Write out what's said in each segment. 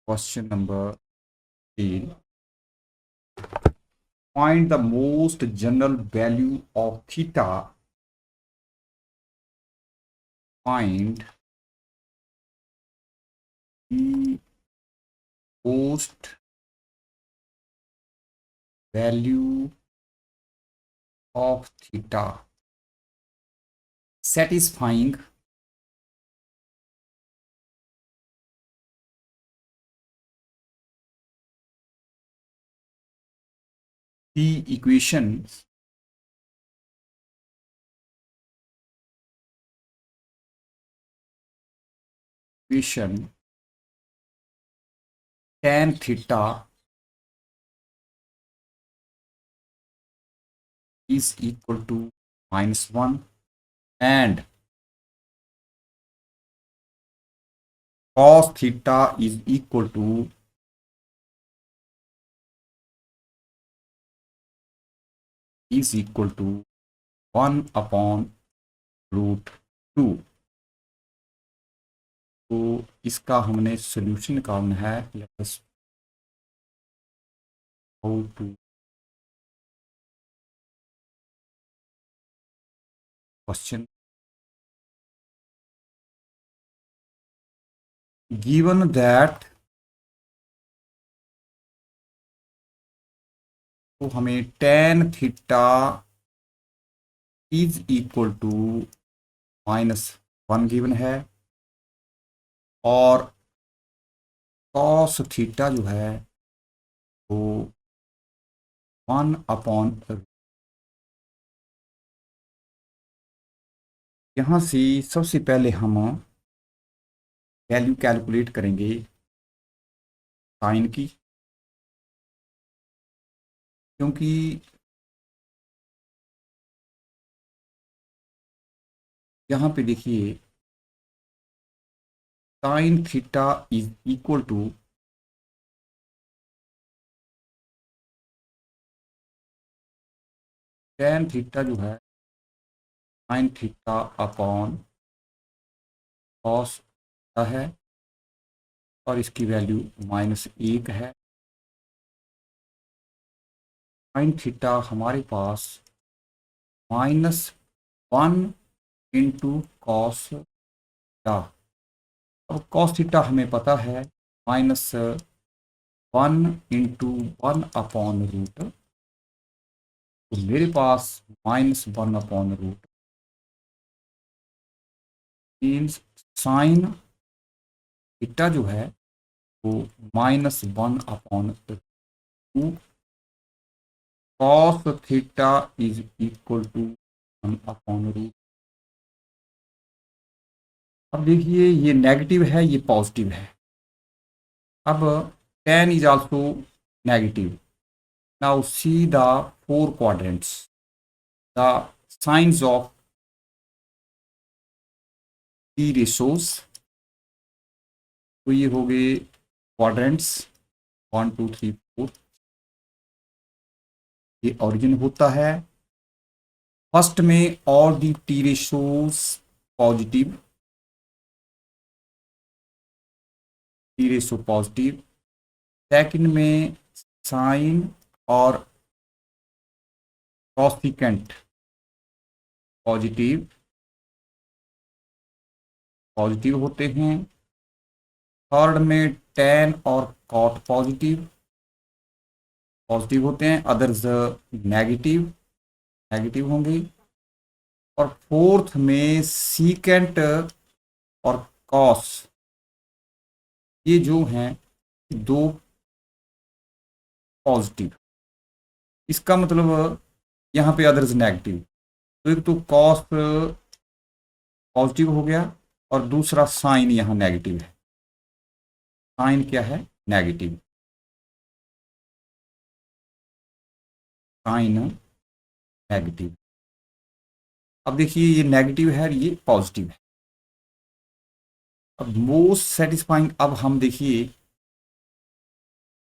Question number 8. Find the most general value of theta. Find the most value of theta satisfying the equation tan theta is equal to -1 and cos theta is equal to is equal to 1 upon root 2। तो इसका हमने solution निकालना है। Let us how to question given that, तो हमें tan theta is equal to -1 given है और cos theta जो है वो 1 अपॉन, यहाँ से सबसे पहले हम वैल्यू कैलकुलेट करेंगे साइन की, क्योंकि यहाँ पे देखिए sine theta is equal to tan theta जो है साइन थीटा अपॉन कॉस है और इसकी वैल्यू -1 है। साइन थीटा हमारे पास -1 इंटू कॉस थीटा। अब कॉस थीटा हमें पता है -1 इंटू 1 अपॉन रूट, तो मेरे पास -1 upon root means sine theta जो है वो -1 upon 2, cos theta is equal to 1 upon root. अब देखिए ये नेगेटिव है, ये पॉजिटिव है। अब tan is also negative. Now see the 4 quadrants, the signs of t ratios। तो ये हो गए क्वाड्रेंट्स 1 2 3 4। ये ओरिजिन होता है फर्स्ट में all the T ratios positive, T ratio positive. Second में साइन और कॉसिकेंट पॉजिटिव पॉजिटिव होते हैं। थर्ड में टेन और कॉट पॉजिटिव पॉजिटिव होते हैं, अदर्स नेगेटिव नेगेटिव होंगे। और फोर्थ में सीकेंट और कॉस, ये जो हैं दो पॉजिटिव। इसका मतलब यहाँ पे अदर्स नेगेटिव। तो एक तो कॉस पॉजिटिव हो गया और दूसरा साइन यहाँ नेगेटिव है। साइन क्या है? नेगेटिव। Sine negative. अब देखिए ये नेगेटिव है, ये पॉजिटिव है। अब मोस्ट सेटिस्फाइंग, अब हम देखिए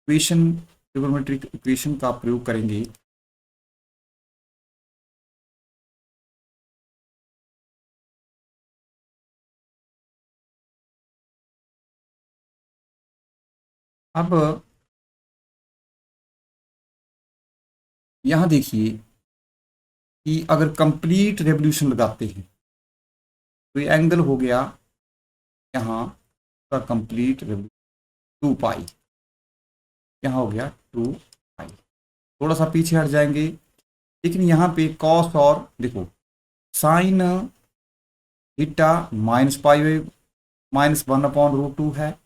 इक्वेशन, ट्रिगोनोमेट्रिक इक्वेशन का प्रयोग करेंगे। अब यहां देखिए कि अगर कंप्लीट रेवोल्यूशन लगाते हैं तो ये एंगल हो गया यहाँ का कंप्लीट रेवोल्यूशन 2 पाई, यहाँ हो गया 2 पाई। थोड़ा सा पीछे हट जाएंगे, लेकिन यहाँ पे कॉस और देखो साइन थीटा -पाई -1/√2 है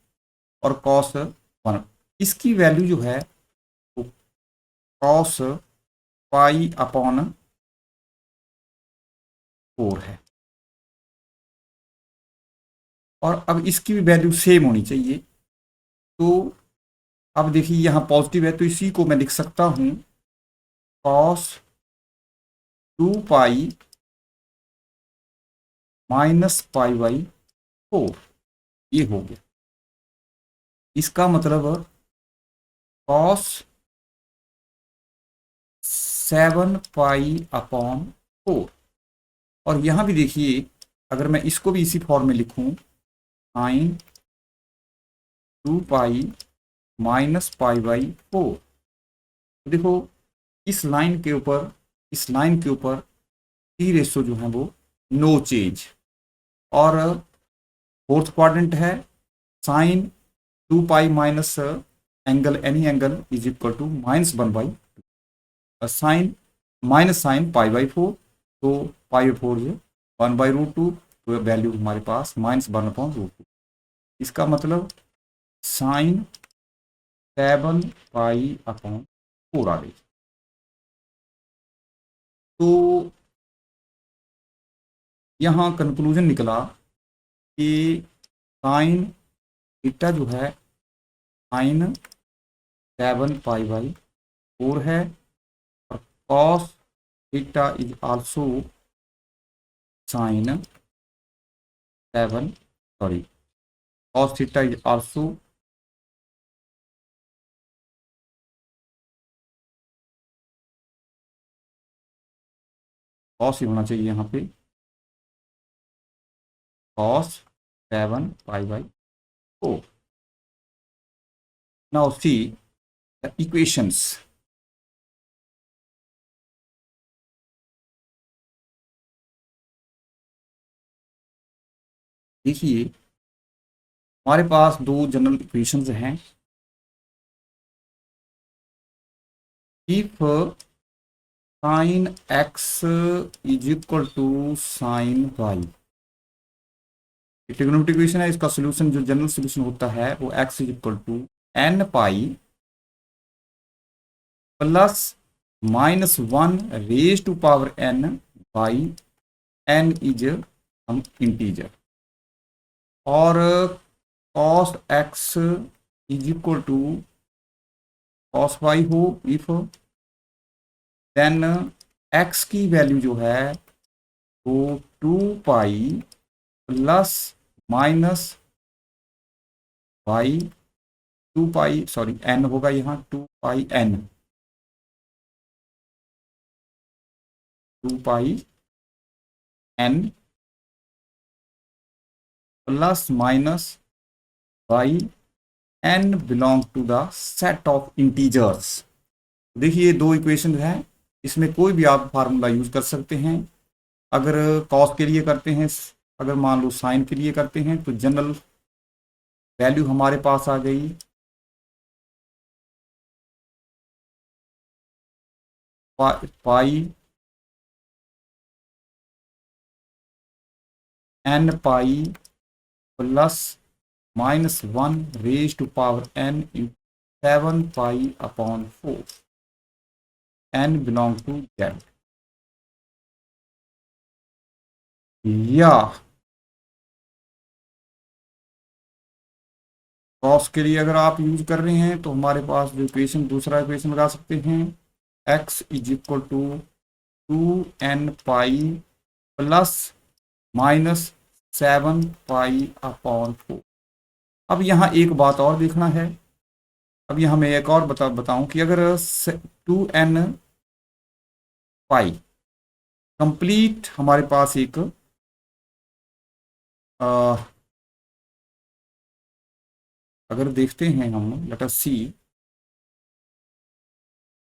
और कॉस 1, इसकी वैल्यू जो है वो कॉस पाई/4 है। और अब इसकी भी वैल्यू सेम होनी चाहिए। तो अब देखिए यहाँ पॉजिटिव है तो इसी को मैं लिख सकता हूँ कॉस 2 पाई -पाई/4, ये हो गया। इसका मतलब कॉस 7 पाई/4। और यहाँ भी देखिए अगर मैं इसको भी इसी फॉर्म में लिखूं साइन 2 पाई -पाई/4, तो देखो इस लाइन के ऊपर टी रेशो जो है वो नो चेंज। और फोर्थ क्वाड्रेंट है sine 2 pi minus angle any angle is equal to -1/, sine minus sine पाई/4, तो पाई/4 जो 1/√2, तो वैल्यू हमारे पास -1/√2। इसका मतलब साइन 7 पाई/4 आ गई। तो यहाँ कंक्लूजन निकला कि साइन थीटा जो है साइन 7 पाई/4 है और cos theta is also sine 7 sorry cos theta is also cos ही होना चाहिए यहाँ पे cos 7 पाई/4। Now see the equations. देखिए हमारे पास दो जनरल इक्वेशंस हैं। If sine x is equal to sine y, trigonometric equation है, इसका सोल्यूशन जो जनरल सोल्यूशन होता है वो x is equal to n pi plus -1 raise to power n by n is हम इंटीजर। और cos x is equal to cos y हो if then x की वैल्यू जो है वो 2 pi plus minus y 2 pi sorry n होगा यहाँ 2 pi n 2 pi n plus minus y n belong to the set of integers. देखिए दो इक्वेशन है, इसमें कोई भी आप फार्मूला यूज कर सकते हैं। अगर कॉस के लिए करते हैं, अगर मान लो साइन के लिए करते हैं, तो जनरल वैल्यू हमारे पास आ गई pi n pi plus -1 raise to power n in 7 पाई/4 n बिलोंग टू z। या कॉस के लिए अगर आप यूज कर रहे हैं तो हमारे पास जो इक्वेशन दूसरा इक्वेशन लगा सकते हैं x is equal to 2n pi plus -7 पाई/4। अब यहाँ एक बात और देखना है। अब यहाँ मैं एक और बताऊं कि अगर 2n पाई कंप्लीट हमारे पास एक अगर देखते हैं हम, लेट अस सी,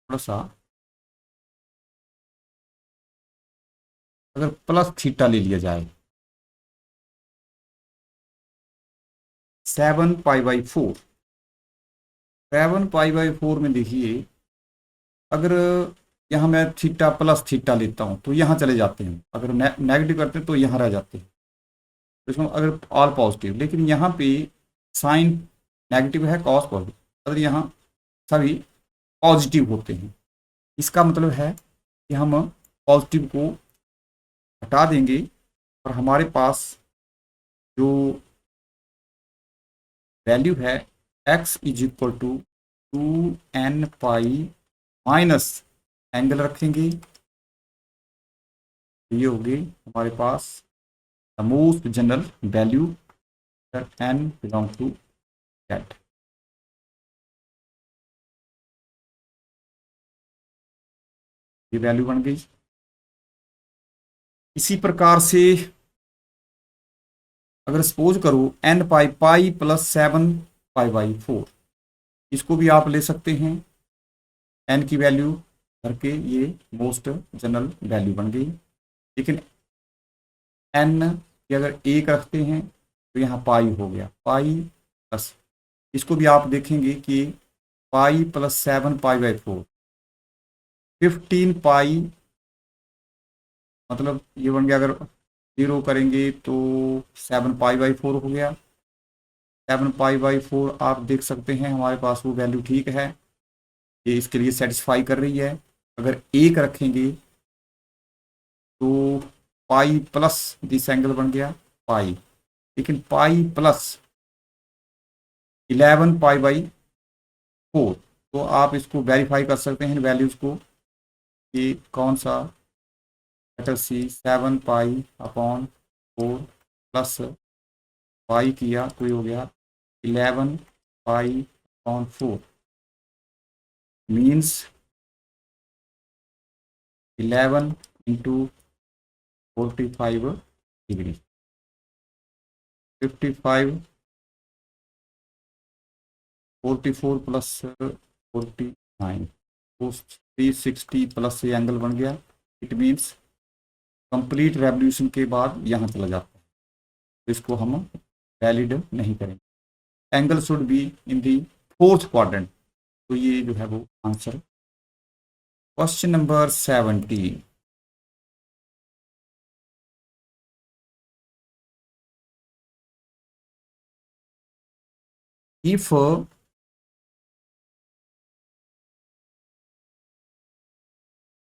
थोड़ा सा, अगर प्लस थीटा ले लिया जाए 7 पाई बाई 4, 7 पाई बाई 4 में देखिए, अगर यहाँ मैं थीटा प्लस थीटा लेता हूँ तो यहाँ चले जाते हैं, अगर नेगेटिव करते हैं तो यहाँ रह जाते हैं, तो इसमें अगर ऑल पॉजिटिव, लेकिन यहाँ पे साइन नेगेटिव है, कॉस पॉजिटिव, अगर यहाँ सभी पॉजिटिव होते हैं, इसका मतलब है कि हम पॉजिटिव को हटा देंगे और हमारे पास जो वैल्यू है x is equal to 2n pi minus angle रखेंगे, ये होगी हमारे पास the most general value n belong to that. ये वैल्यू बन गई। इसी प्रकार से अगर सपोज करो n pi pi plus 7 pi by 4, इसको भी आप ले सकते हैं, n की वैल्यू करके ये मोस्ट जनरल वैल्यू बन गई। लेकिन n की अगर 1 रखते हैं तो यहाँ पाई हो गया, पाई प्लस, इसको भी आप देखेंगे कि पाई प्लस 7 पाई बाई 4, 15 पाई, मतलब ये बन गया, अगर 0 करेंगे तो 7 पाई बाई 4 हो गया। 7 पाई बाई 4 आप देख सकते हैं हमारे पास वो वैल्यू ठीक है, ये इसके लिए सेटिस्फाई कर रही है। अगर 1 रखेंगे तो पाई प्लस दिस एंगल बन गया पाई, लेकिन पाई प्लस 11 पाई बाई 4, तो आप इसको वेरीफाई कर सकते हैं वैल्यूज़ को कि कौन सा, लेटर सी 7 पाई/4 प्लस पाई किया तो ये हो गया 11 पाई/4, मीन्स 11 इंटू 45 डिग्री, 55, 44 प्लस 49, तो 360 प्लस ये एंगल बन गया। इट मीन्स कंप्लीट रेवोल्यूशन के बाद यहाँ चला जाता है, तो इसको हम वैलिड नहीं करेंगे। Angle should be in the 4th quadrant, तो ये जो है वो answer. Question number 17, if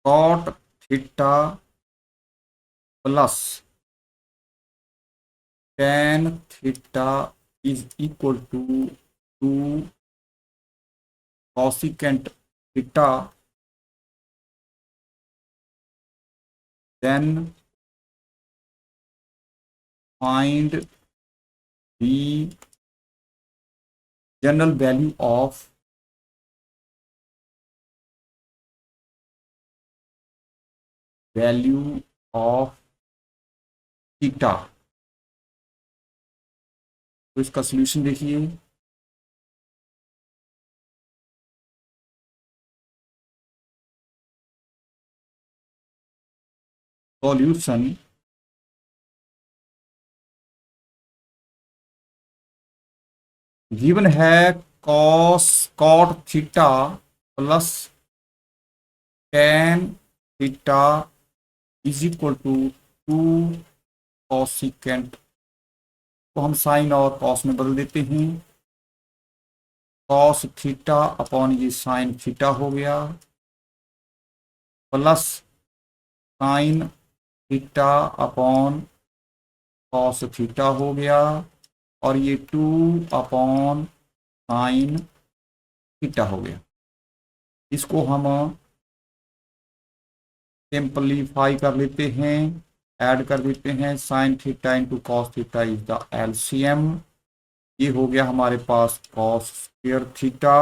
cot theta plus tan theta is equal to 2 cosecant theta, then find the general value of theta. तो इसका सॉल्यूशन देखिए, सॉल्यूशन गिवन है cot theta plus tan theta is equal to 2 cosecant, तो हम sine और cos में बदल देते हैं, कॉस थीटा अपॉन ये साइन थीटा हो गया, plus sine theta upon cos theta हो गया, और ये 2 अपॉन साइन थीटा हो गया। इसको हम सिंपलीफाई कर लेते हैं, ऐड कर देते हैं, sine theta into cos theta is the LCM, ये हो गया हमारे पास cos square theta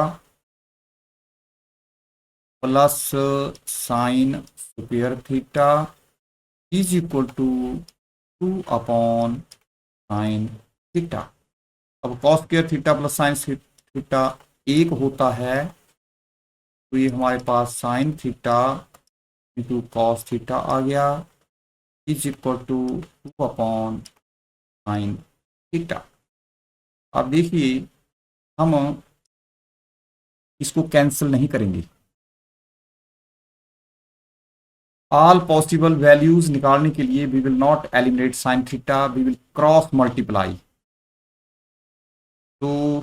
plus sine square theta is equal to 2 upon sine theta. अब cos square theta plus sine theta 1 होता है, तो ये हमारे पास sine theta into cos theta आ गया is equal to 2 upon sine theta. अब देखिए हम इसको कैंसिल नहीं करेंगे, ऑल पॉसिबल वैल्यूज निकालने के लिए we will not eliminate sine theta, we will cross multiply. तो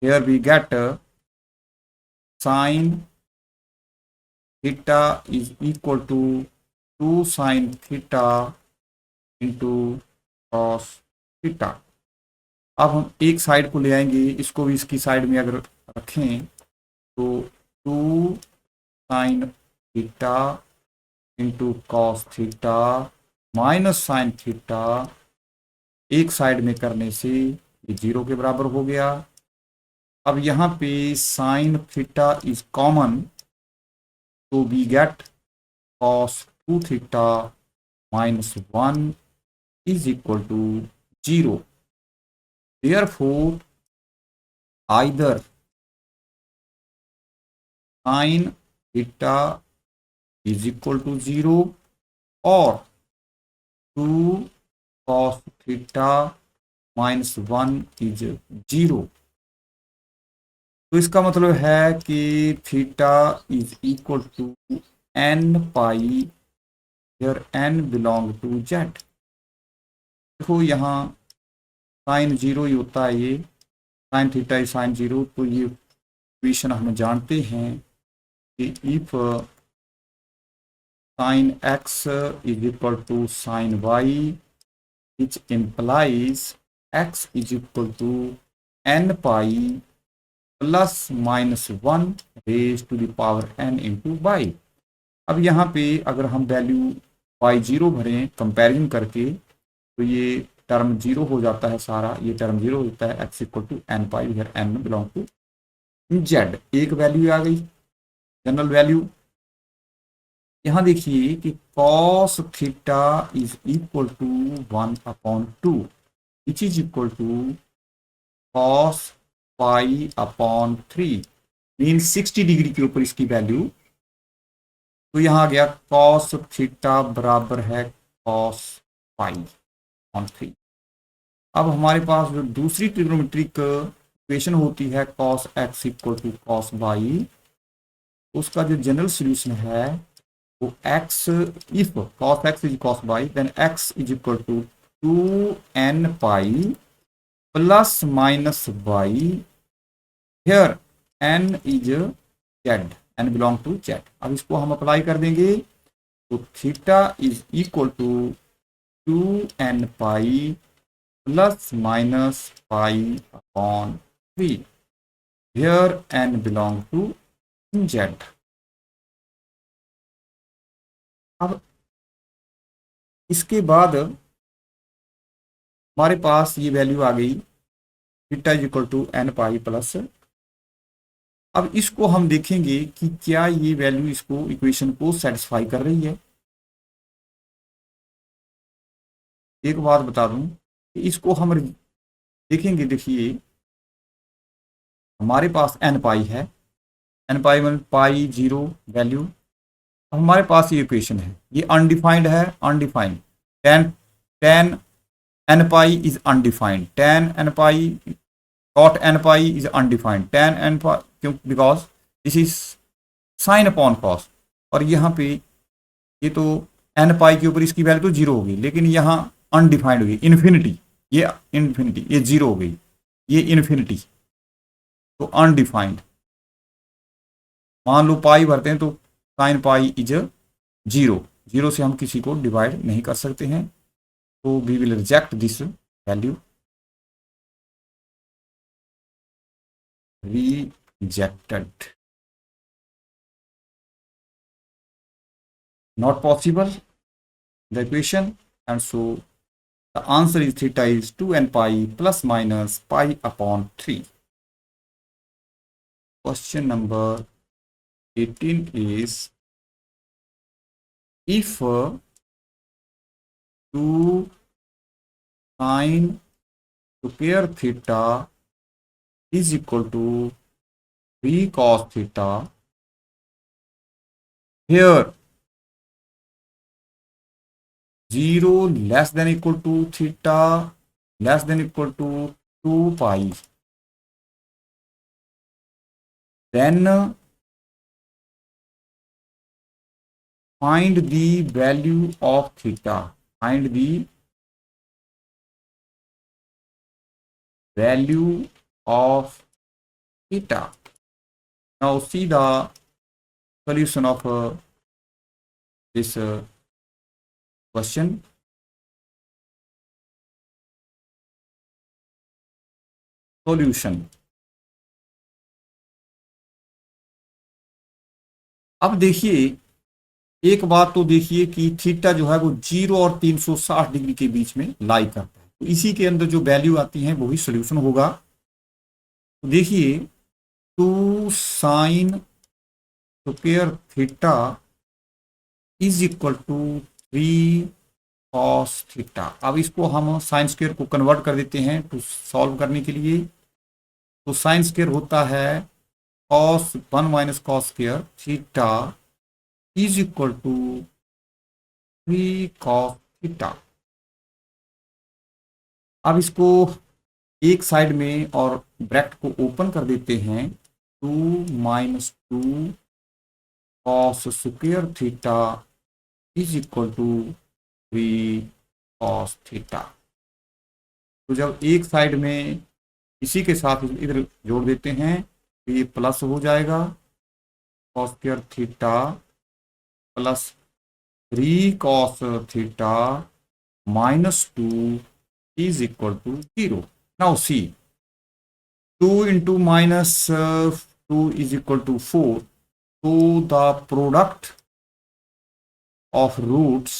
here we get sine theta is equal to 2 sine theta into cos theta. अब हम एक साइड को ले आएंगे, इसको भी इसकी साइड में अगर रखें तो 2 sine theta into cos theta minus sine theta, एक साइड में करने से ये 0 के बराबर हो गया। अब यहाँ पे साइन थीटा इज कॉमन, तो we get cos 2 theta minus 1 is equal to 0। Therefore, either sin theta is equal to 0 or 2 cos theta minus 1 is 0। तो इसका मतलब है कि theta is equal to n pi, here n belong to z। देखो यहाँ sign 0 ही होता है, ये साइन थीटा इज साइन 0, तो ये इक्वेशन हम जानते हैं कि if sine x is equal to sine y, which implies x is equal to n pi plus minus 1 raise to the power n into y। अब यहाँ पे अगर हम वैल्यू y0 भरें कंपेरिजन करके, तो ये टर्म 0 हो जाता है, सारा ये टर्म 0 होता है, x equal to n pi, here n belong to z। एक वैल्यू आ गई जनरल वैल्यू। यहां देखिए कि cos theta is equal to 1 upon 2 which is equal to cos pi upon 3, mean 60 degree के ऊपर इसकी वैल्यू। तो यहां आ गया cos थीटा बराबर है cos पाई अपॉन 3। अब हमारे पास जो दूसरी ट्रिग्नोमेट्रिक इक्वेशन होती है cos x equal to cos y, उसका जो जनरल सोल्यूशन है वो x, if cos x is cos y then x is equal to 2n pi plus minus y, here n is z, n belong to z। अब इसको हम apply कर देंगे, तो theta is equal to 2n pi plus minus pi upon 3, here n belong to z। अब इसके बाद हमारे पास ये वैल्यू आ गई theta is equal to n pi plus. अब इसको हम देखेंगे कि क्या ये वैल्यू इसको इक्वेशन को सेटिस्फाई कर रही है। एक बात बता दूं कि इसको हम देखेंगे, देखिए हमारे पास n पाई है, n पाई मतलब पाई 0 वैल्यू। अब हमारे पास ये इक्वेशन है, ये अनडिफाइंड है, undefined ten ten n pi is undefined, ten n pi cot n pi is undefined, ten n पाई, क्यों, because this is sine upon cos. और यहाँ पे ये तो n पाई के ऊपर इसकी वैल्यू तो 0 होगी, लेकिन यहाँ अनडिफाइंड होगी, इन्फिनिटी, ये इन्फिनिटी, ये 0 हो गई, ये इन्फिनिटी, तो अनडिफाइंड। मान लो पाई भरते हैं तो साइन पाई इज 0, 0 से हम किसी को डिवाइड नहीं कर सकते हैं, तो we will reject this value, rejected, not possible the equation, and so the answer is theta is 2n pi plus minus pi upon 3। Question number 18 is if 2 sine square theta is equal to 3 cos theta, here 0 less than equal to theta less than equal to 2 pi, then find the value of theta, find the value of theta. Now see the solution of this question. Solution. अब देखिए, एक बात तो देखिए कि theta जो है वो 0 और 360 डिग्री के बीच में लाई करता है, तो इसी के अंदर जो वैल्यू आती है वही सॉल्यूशन होगा। तो देखिए 2 sin square theta is equal to 3 cos theta. अब इसको हम साइन स्क्वायर को कन्वर्ट कर देते हैं टू सॉल्व करने के लिए। तो साइन स्क्वायर होता है cos 1 minus cos square theta is equal to 3 cos theta. अब इसको एक साइड में और ब्रैकेट को ओपन कर देते हैं। 2 minus 2 cos square theta is equal to 3 cos theta. तो जब एक साइड में इसी के साथ इधर जोड़ देते हैं तो ये प्लस हो जाएगा, cos square theta plus 3 cos theta minus 2 is equal to 0। Now see 2 into minus 2 is equal to 4, so the product of roots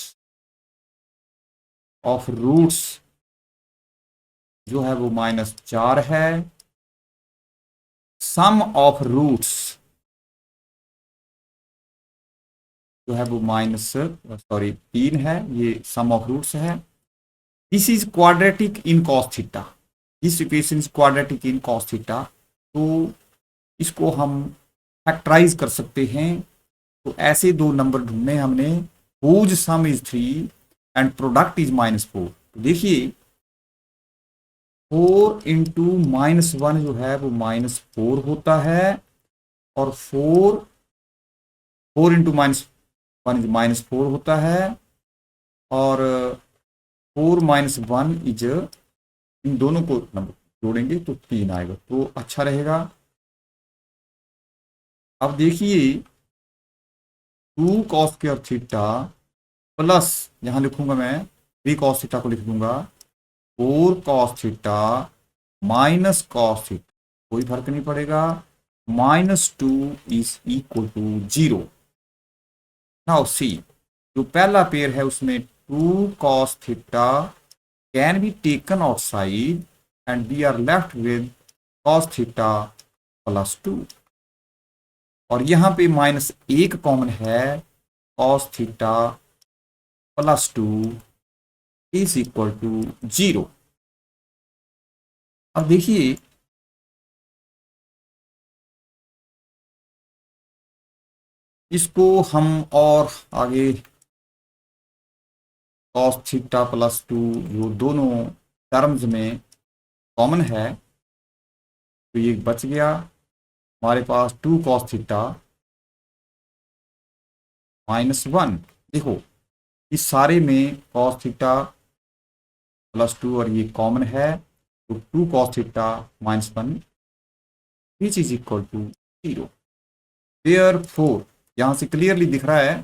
जो है वो -4 है। सम ऑफ रूट्स जो है वो -3 है, ये सम ऑफ रूट्स है। This is quadratic in cos theta, this equation is quadratic in cos theta. तो इसको हम फैक्टराइज कर सकते हैं। तो ऐसे दो नंबर ढूंढने हमने, whose sum is 3 and product is -4। तो देखिए 4 into -1 जो है वो -4 होता है, और 4 into -1 इज -4 होता है, और 4 - 1 इज, इन दोनों को नंबर जोड़ेंगे तो 3 आएगा, तो अच्छा रहेगा। अब देखिए 2 cos स्क्वायर थीटा प्लस, यहां लिखूंगा मैं 3 cos थीटा को लिख दूंगा, 4 cos theta minus cos theta, कोई फर्क नहीं पड़ेगा, -2 is equal to 0। Now see, जो पहला पेयर है उसमें 2 cos theta can be taken outside and we are left with cos theta plus 2, और यहां पे -1 कॉमन है, cos theta plus 2 is equal to 0। अब देखिए इसको हम और आगे cos थीटा प्लस 2 जो दोनों टर्म्स में कॉमन है, तो ये बच गया हमारे पास 2 cos थीटा -1। देखो इस सारे में cos थीटा प्लस 2 और ये कॉमन है, तो 2 cos theta -1 which is equal to 0। Therefore यहां से क्लियरली दिख रहा है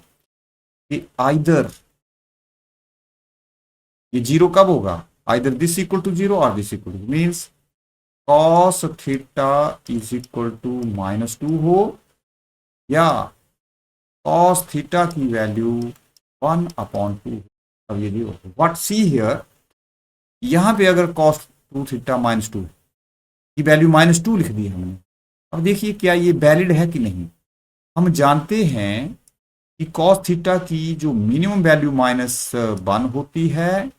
कि आइदर ये 0 कब होगा, आइदर दिस इक्वल टू 0 और this equal to, means cos theta is equal to -2 हो, या cos थीटा की वैल्यू 1/2। अब ये भी व्हाट सी हियर, यहां पे अगर cos 2 थीटा -2 की वैल्यू -2 लिख दी हमने। अब देखिए क्या ये वैलिड है कि नहीं। हम जानते हैं कि cos थीटा की जो मिनिमम वैल्यू -1 होती है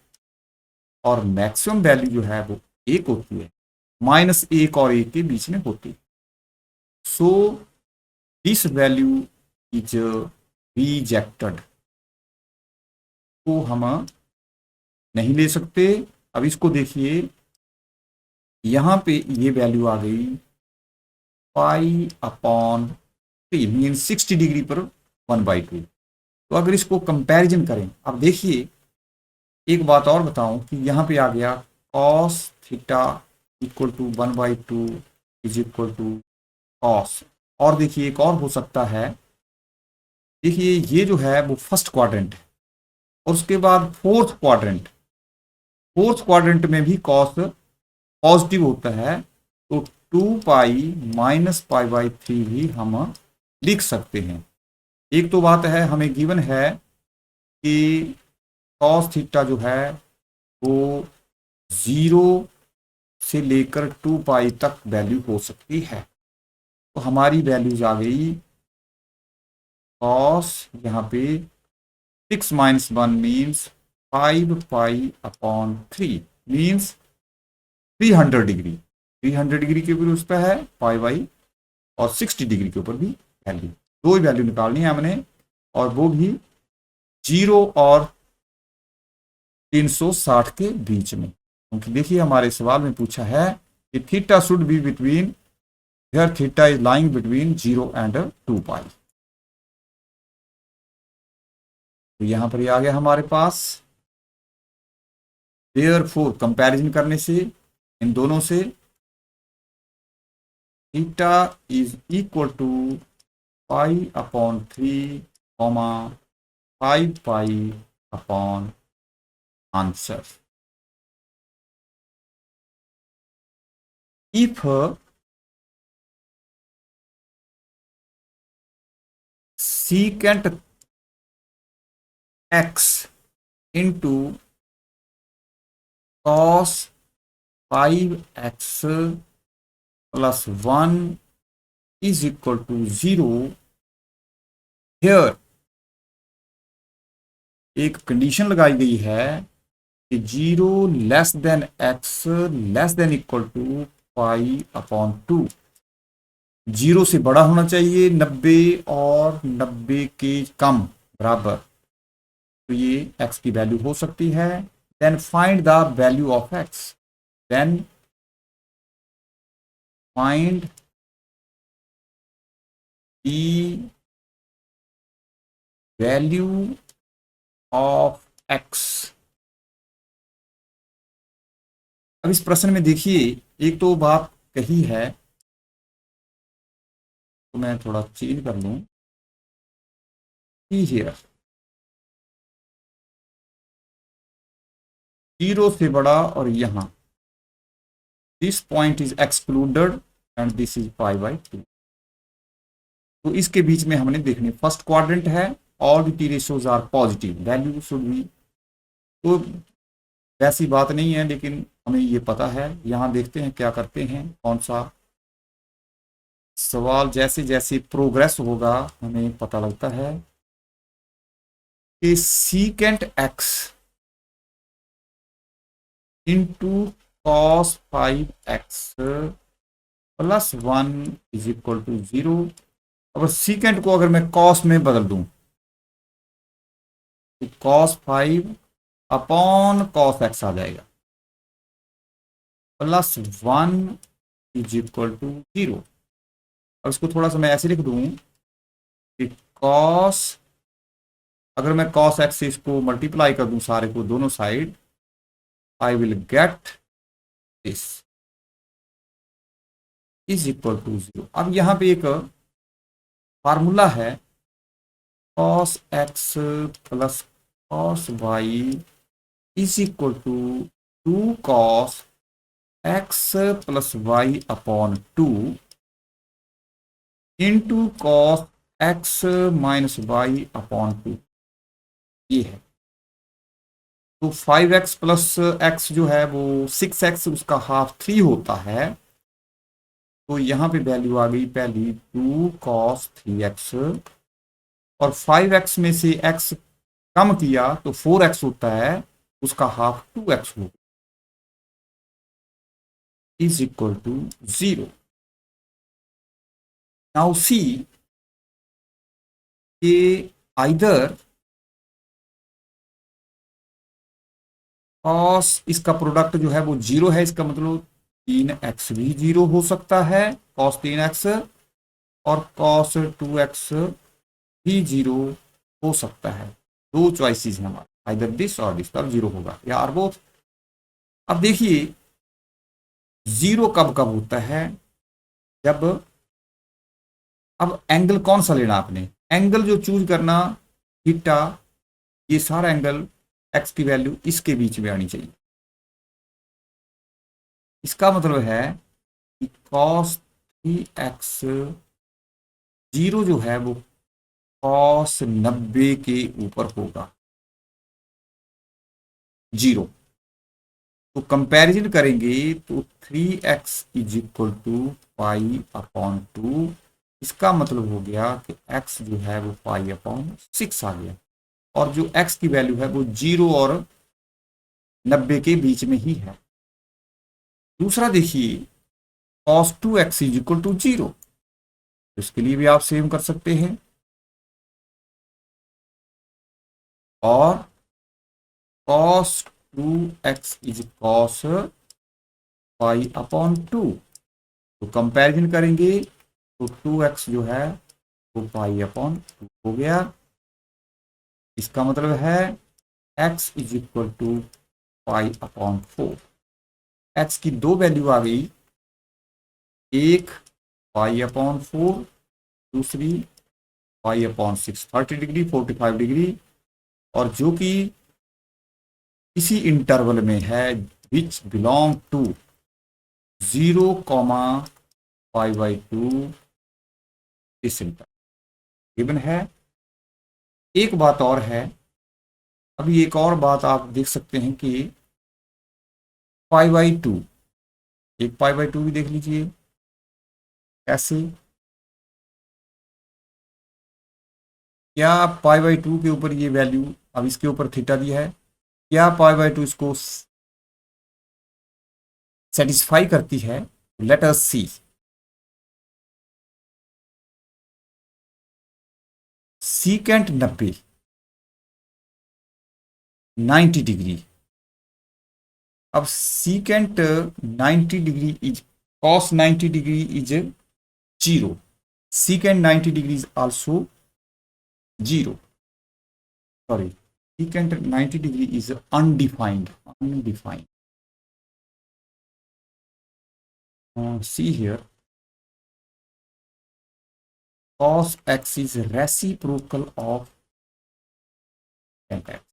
और मैक्सिमम वैल्यू जो है वो एक होती है, -1 और 1 के बीच में होती है। So this value is rejected, तो हम नहीं ले सकते। अब इसको देखिए, यहां पे ये वैल्यू आ गई π/3 मीन 60 डिग्री पर 1/2। तो अगर इसको कंपैरिजन करें, अब देखिए एक बात और बताऊं कि यहां पे आ गया cos theta equal to 1/2 is equal to cos। और देखिए एक और हो सकता है, देखिए ये जो है वो फर्स्ट क्वाड्रेंट है, और उसके बाद फोर्थ क्वाड्रेंट में भी cos पॉजिटिव होता है, तो 2π-π/3 भी हम लिख सकते हैं। एक तो बात है, हमें गिवन है कि cos थीटा जो है वो 0 से लेकर 2π तक वैल्यू हो सकती है। तो हमारी वैल्यूज आ गई cos, यहाँ पे 6 - 1 मीन्स 5π/3 मीन्स 300 डिग्री। 300 डिग्री के ऊपर उस पर है π/, और 60 डिग्री के ऊपर भी वैल्यू, दो ही वैल्यू निकालनी है हमने, और वो भी 0 और 360 के बीच में। क्योंकि देखिए हमारे सवाल में पूछा है कि theta should be between, here theta is lying between 0 and 2π। तो यहां पर ये आ गया हमारे पास। देयरफॉर कंपैरिजन करने से इन दोनों से theta is equal to π/3, 5π answer. If secant x into cos 5x plus 1 is equal to 0, here एक कंडीशन लगाई गई है कि 0 less than x less than equal to π/2, 0 से बड़ा होना चाहिए 90 और 90 के कम बराबर, तो ये x की वैल्यू हो सकती है। Then find the value of x, then find the value of x। अब इस प्रश्न में देखिए एक तो बात कही है, तो मैं थोड़ा चेंज कर लूं, हियर 0 से बड़ा, और यहां this point is excluded and this is π/2। तो इसके बीच में हमने देखने, फर्स्ट क्वाड्रेंट है, all the ratios are positive, value should be, तो वैसी बात नहीं है, लेकिन हमें ये पता है। यहां देखते हैं क्या करते हैं, कौन सा सवाल, जैसे जैसे प्रोग्रेस होगा हमें पता लगता है कि secant x into cos 5x plus 1 is equal to 0। अब सीकेंट को अगर मैं cos में बदल दूं तो cos 5 अपॉन cos x आ जाएगा, प्लस 1 इज इक्वल टू 0। अब इसको थोड़ा सा मैं ऐसे लिख दूं कि cos, अगर मैं cos x से इसको मल्टीप्लाई कर दूं सारे को दोनों side, I will get this is equal to 0। अब यहां पे एक फार्मूला है, cos x plus cos y is equal to 2 cos x plus y upon 2 into cos x minus y upon 2, ये है। तो 5x प्लस x जो है वो 6x, उसका हाफ 3 होता है, तो यहां पे वैल्यू आ गई पहली 2 cos 3x, और 5x में से x कम किया तो 4x होता है, उसका हाफ 2x होगा। is equal to 0. Now see कि either cos इसका प्रोडक्ट जो है वो 0 है, इसका मतलब 3x भी 0 हो सकता है, cos 3x, और cos 2x भी 0 हो सकता है। दो चॉइसेस हैं हमारे, आइदर दिस और दिस, तब 0 होगा या आर बोथ। अब देखिए 0 कब कब होता है, जब, अब एंगल कौन सा लेना आपने, एंगल जो चूज करना थीटा, ये सारा एंगल एक्स की वैल्यू इसके बीच में आनी चाहिए। इसका मतलब है कि cos 3x 0 जो है वो cos 90 के ऊपर होगा 0। तो कंपैरिजन करेंगे तो 3x is equal to pi upon 2, इसका मतलब हो गया कि x जो है वो पाई अपॉन 6 आ गया, और जो x की वैल्यू है वो 0 और 90 के बीच में ही है। दूसरा देखिए cos 2x is equal to 0, इसके लिए भी आप सेम कर सकते हैं, और cos 2x is cos pi upon 2, तो कंपैरिजन करेंगे तो 2x जो है वो पाई अपॉन 2 हो गया। इसका मतलब है x is equal to pi upon 4। x की दो वैल्यू आ गई, एक पाई अपॉन 4, दूसरी पाई अपॉन 6, 30 डिग्री 45 डिग्री, और जो कि इसी इंटरवल में है which belong to 0, pi by 2, इस इंटरवल गिवन है। एक बात और है, अभी एक और बात आप देख सकते हैं कि पाई बाई 2, एक पाई बाई 2 भी देख लीजिए कैसे, क्या पाई बाई 2 के ऊपर ये वैल्यू, अब इसके ऊपर थीटा दिया है, क्या पाई बाई 2 इसको सेटिस्फाई करती है? लेट अस सी। सीकेंट 90 डिग्री, अब secant 90 degree is cos 90 degree is 0, secant 90 degree is also 0, sorry, secant 90 degree is undefined, see here, cos x is reciprocal of secant x,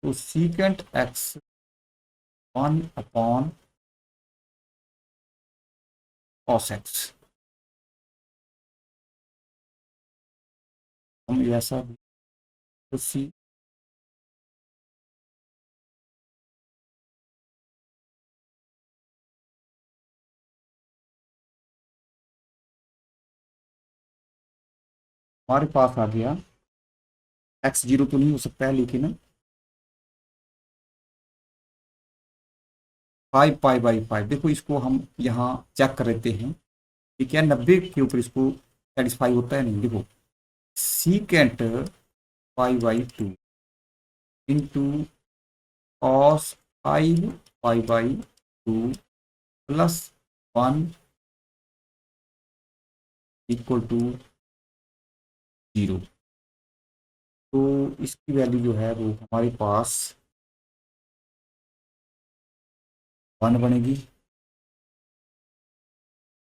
so secant x 1 upon cos x, हम ऐसा तो सी, हमारे पास आ गया x 0 तो नहीं हो सकता है, लेकिन 5 पाई बाई 5, देखो इसको हम यहाँ चेक कर लेते हैं कि क्या 90 के ऊपर इसको सेटिस्फाई होता है, नहीं। देखो secant pi by 2 into cos 5 pi by 2 plus 1 equal to 0, तो इसकी वैल्यू जो है वो हमारे पास 1 बनेगी,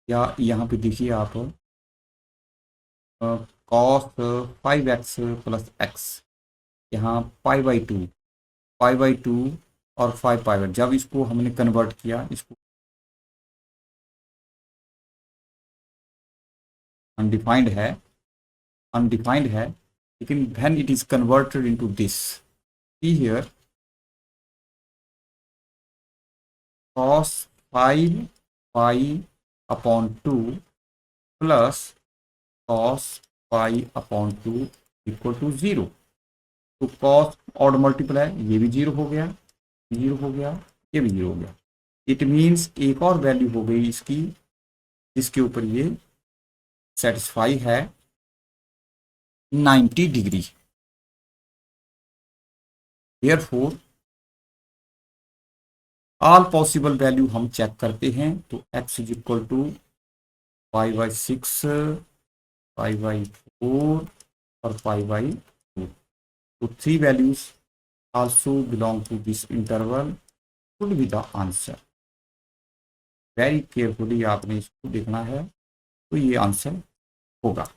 या यहाँ पे देखिए आप cos 5x प्लस x, यहाँ पाई बाई 2, पाई बाई 2 और 5 पाई बाई, जब इसको हमने कन्वर्ट किया, इसको अनडिफाइंड है, लेकिन when it is converted into this, see here cos 5 pi upon 2 plus cos pi upon 2 equal to 0, तो cos ऑड मल्टीपल है, ये भी 0 हो गया, 0 हो गया, ये भी 0 हो गया। इट मीन्स एक और वैल्यू हो गई इसकी जिसके ऊपर ये सेटिस्फाई है 90 degree. Therefore all possible value हम चेक करते हैं तो x इज इक्वल टू 5/6, 5/4 और 5/2। तो 3 values also belong to this interval should be the answer. Very carefully आपने इसको देखना है तो ये आंसर होगा।